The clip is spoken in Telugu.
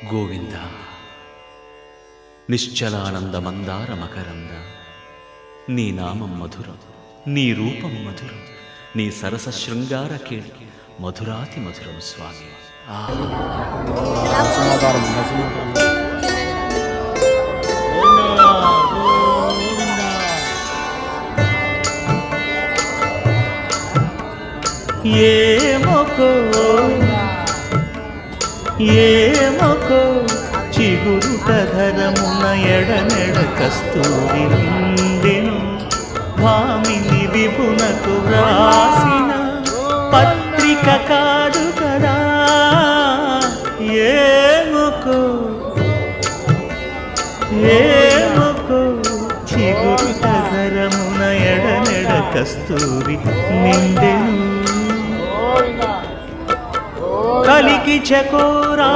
గోవింద నిశ్చలానంద మందార మకరంద నీ నామం మధురం, నీ రూపం మధురం, నీ సరస శృంగార కీడు మధురాతి మధురం స్వామి. ఏమొకో చిగురుట ధరమున ఎడనెడ కస్తూరి నిండెను, భామిని విభునకు వ్రాసిన పత్రిక కాదు కదా. ఏమొకో చిగురుట ధరమున ఎడనెడ కస్తూరి నిండెను, కలికి చకోరా